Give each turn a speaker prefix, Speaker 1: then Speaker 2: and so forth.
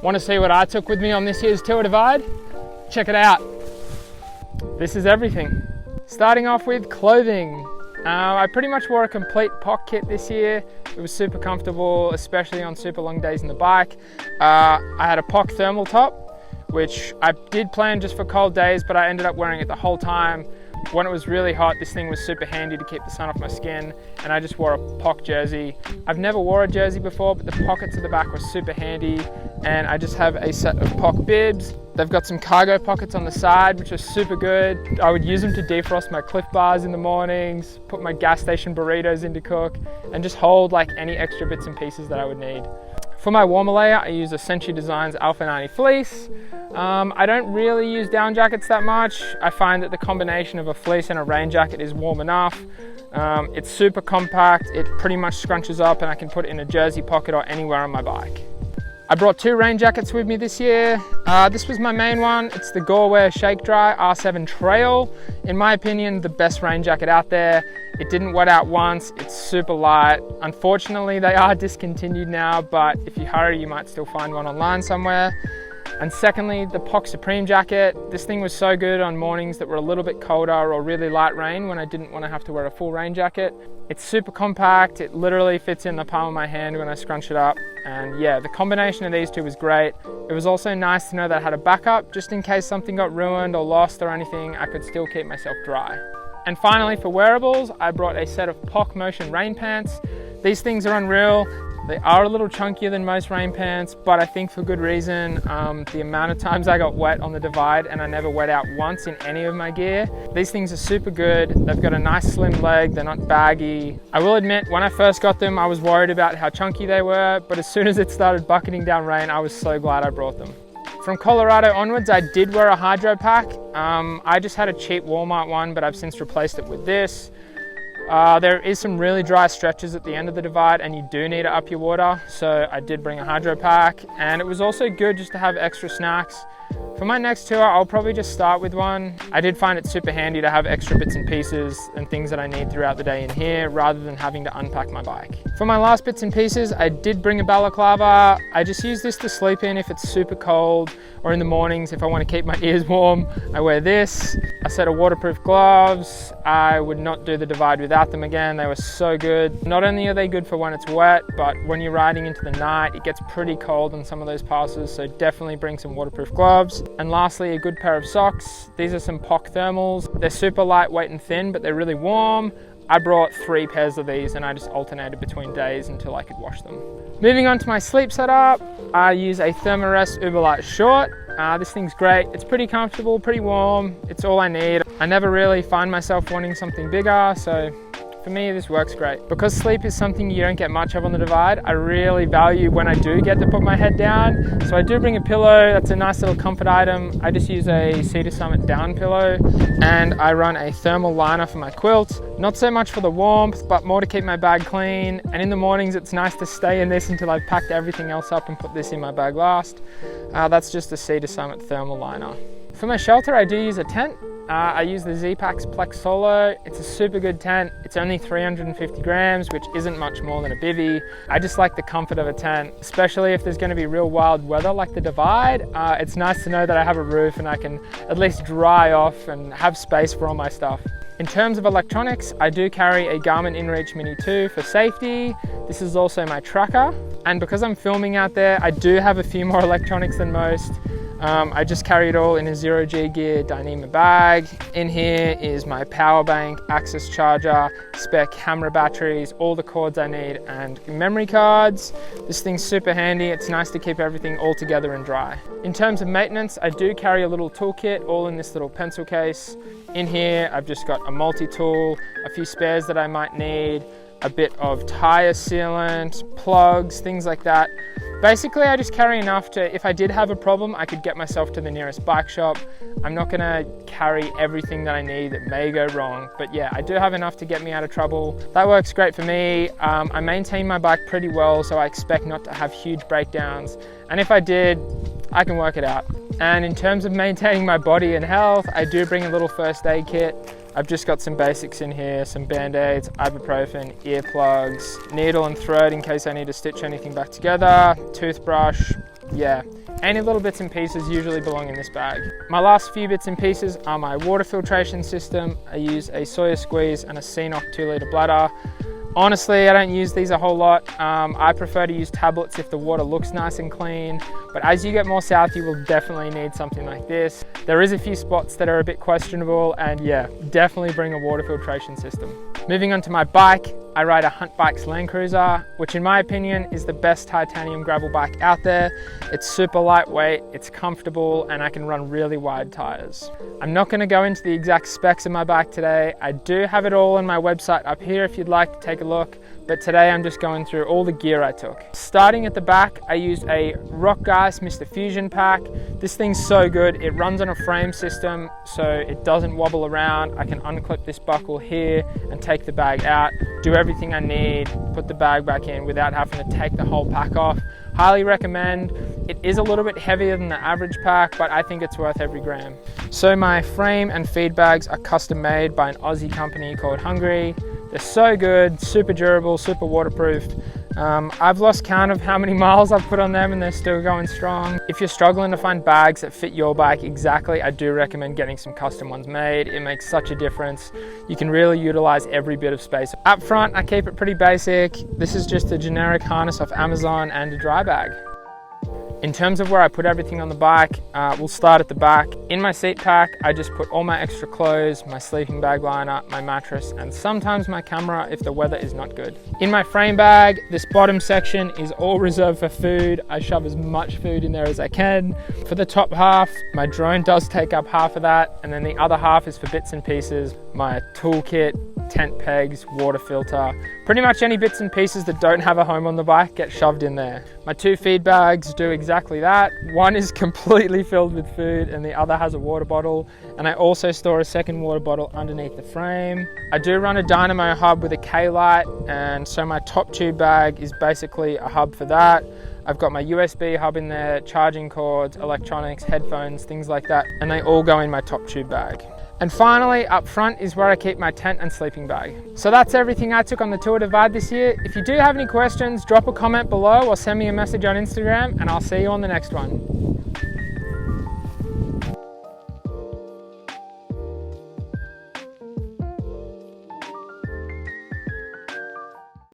Speaker 1: Want to see what I took with me on this year's Tour Divide? Check it out. This is everything. Starting off with clothing. I pretty much wore a complete POC kit this year. It was super comfortable, especially on super long days in the bike. I had a POC thermal top, which I did plan just for cold days, but I ended up wearing it the whole time. When it was really hot, this thing was super handy to keep the sun off my skin, and I just wore a POC jersey. I've never wore a jersey before, but the pockets at the back were super handy, and I just have a set of POC bibs. They've got some cargo pockets on the side, which are super good. I would use them to defrost my Cliff Bars in the mornings, put my gas station burritos in to cook, and just hold like any extra bits and pieces that I would need. For my warmer layer, I use a Century Designs Alpha 90 fleece. I don't really use down jackets that much. I find that the combination of a fleece and a rain jacket is warm enough. It's super compact, it pretty much scrunches up, and I can put it in a jersey pocket or anywhere on my bike. I brought 2 rain jackets with me this year. This was my main one. It's the Gorewear Shake Dry R7 Trail. In my opinion, the best rain jacket out there. It didn't wet out once, it's super light. Unfortunately, they are discontinued now, but if you hurry, you might still find one online somewhere. And secondly, the POC Supreme jacket. This thing was so good on mornings that were a little bit colder or really light rain when I didn't want to have to wear a full rain jacket. It's super compact, it literally fits in the palm of my hand when I scrunch it up. And yeah, the combination of these two was great. It was also nice to know that I had a backup, just in case something got ruined or lost or anything, I could still keep myself dry. And finally, for wearables, I brought a set of POC Motion rain pants. These things are unreal. They are a little chunkier than most rain pants, but I think for good reason. The amount of times I got wet on the Divide and I never wet out once in any of my gear. These things are super good. They've got a nice slim leg, they're not baggy. I will admit, when I first got them, I was worried about how chunky they were, but as soon as it started bucketing down rain, I was so glad I brought them. From Colorado onwards, I did wear a hydro pack. I just had a cheap Walmart one, but I've since replaced it with this. There is some really dry stretches at the end of the Divide and you do need to up your water, so I did bring a hydro pack, and it was also good just to have extra snacks. For my next tour, I'll probably just start with one. I did find it super handy to have extra bits and pieces and things that I need throughout the day in here rather than having to unpack my bike. For my last bits and pieces, I did bring a balaclava. I just use this to sleep in if it's super cold, or in the mornings if I want to keep my ears warm, I wear this. A set of waterproof gloves. I would not do the Divide without them again. They were so good. Not only are they good for when it's wet, but when you're riding into the night, it gets pretty cold on some of those passes, so definitely bring some waterproof gloves. And lastly, a good pair of socks. These are some POC thermals. They're super lightweight and thin, but they're really warm. I brought 3 pairs of these and I just alternated between days until I could wash them. Moving on to my sleep setup, I use a Thermarest Uberlight Short. This thing's great. It's pretty comfortable, pretty warm. It's all I need. I never really find myself wanting something bigger, so for me, this works great. Because sleep is something you don't get much of on the Divide, I really value when I do get to put my head down. So I do bring a pillow. That's a nice little comfort item. I just use a Cedar Summit down pillow, and I run a thermal liner for my quilt. Not so much for the warmth, but more to keep my bag clean. And in the mornings, it's nice to stay in this until I've packed everything else up and put this in my bag last. That's just a Cedar Summit thermal liner. For my shelter, I do use a tent. I use the Z-Packs Plex Solo. It's a super good tent. It's only 350 grams, which isn't much more than a bivvy. I just like the comfort of a tent, especially if there's going to be real wild weather like the Divide. It's nice to know that I have a roof and I can at least dry off and have space for all my stuff. In terms of electronics, I do carry a Garmin InReach Mini 2 for safety. This is also my tracker. And because I'm filming out there, I do have a few more electronics than most. I just carry it all in a 0G Gear Dyneema bag. In here is my power bank, access charger, spare camera batteries, all the cords I need, and memory cards. This thing's super handy. It's nice to keep everything all together and dry. In terms of maintenance, I do carry a little toolkit all in this little pencil case. In here, I've just got a multi-tool, a few spares that I might need, a bit of tire sealant, plugs, things like that. Basically, I just carry enough to, if I did have a problem, I could get myself to the nearest bike shop. I'm not gonna carry everything that I need that may go wrong, but yeah, I do have enough to get me out of trouble. That works great for me. I maintain my bike pretty well, so I expect not to have huge breakdowns. And if I did, I can work it out. And in terms of maintaining my body and health, I do bring a little first aid kit. I've just got some basics in here, some band-aids, ibuprofen, earplugs, needle and thread in case I need to stitch anything back together, toothbrush. Yeah, Any little bits and pieces usually belong in this bag. My last few bits and pieces are my water filtration system. I use a Sawyer squeeze and a CNOC 2-litre bladder. Honestly, I don't use these a whole lot. I prefer to use tablets if the water looks nice and clean, but as you get more south, you will definitely need something like this. There is a few spots that are a bit questionable, and yeah, definitely bring a water filtration system. Moving on to my bike, I ride a Hunt Bikes Land Cruiser, which in my opinion is the best titanium gravel bike out there. It's super lightweight, it's comfortable, and I can run really wide tires. I'm not going to go into the exact specs of my bike today. I do have it all on my website up here if you'd like to take a look, but today I'm just going through all the gear I took. Starting at the back, I used a Rock Guys Mr. Fusion pack. This thing's so good. It runs on a frame system, so it doesn't wobble around. I can unclip this buckle here and take the bag out, do everything I need, put the bag back in without having to take the whole pack off. Highly recommend. It is a little bit heavier than the average pack, but I think it's worth every gram. So my frame and feed bags are custom made by an Aussie company called Hungry. They're so good, super durable, super waterproof. I've lost count of how many miles I've put on them and they're still going strong. If you're struggling to find bags that fit your bike exactly, I do recommend getting some custom ones made. It makes such a difference. You can really utilize every bit of space. Up front, I keep it pretty basic. This is just a generic harness off Amazon and a dry bag. In terms of where I put everything on the bike, we'll start at the back. In my seat pack, I just put all my extra clothes, my sleeping bag liner, my mattress, and sometimes my camera if the weather is not good. In my frame bag, this bottom section is all reserved for food. I shove as much food in there as I can. For the top half, my drone does take up half of that, and then the other half is for bits and pieces, my toolkit, tent pegs, water filter. Pretty much any bits and pieces that don't have a home on the bike get shoved in there. My two feed bags do exactly that. One is completely filled with food and the other has a water bottle, and I also store a second water bottle underneath the frame. I do run a dynamo hub with a K-light, and so my top tube bag is basically a hub for that. I've got my USB hub in there, charging cords, electronics, headphones, things like that, and they all go in my top tube bag. And finally, up front is where I keep my tent and sleeping bag. So that's everything I took on the Tour Divide this year. If you do have any questions, drop a comment below or send me a message on Instagram, and I'll see you on the next one.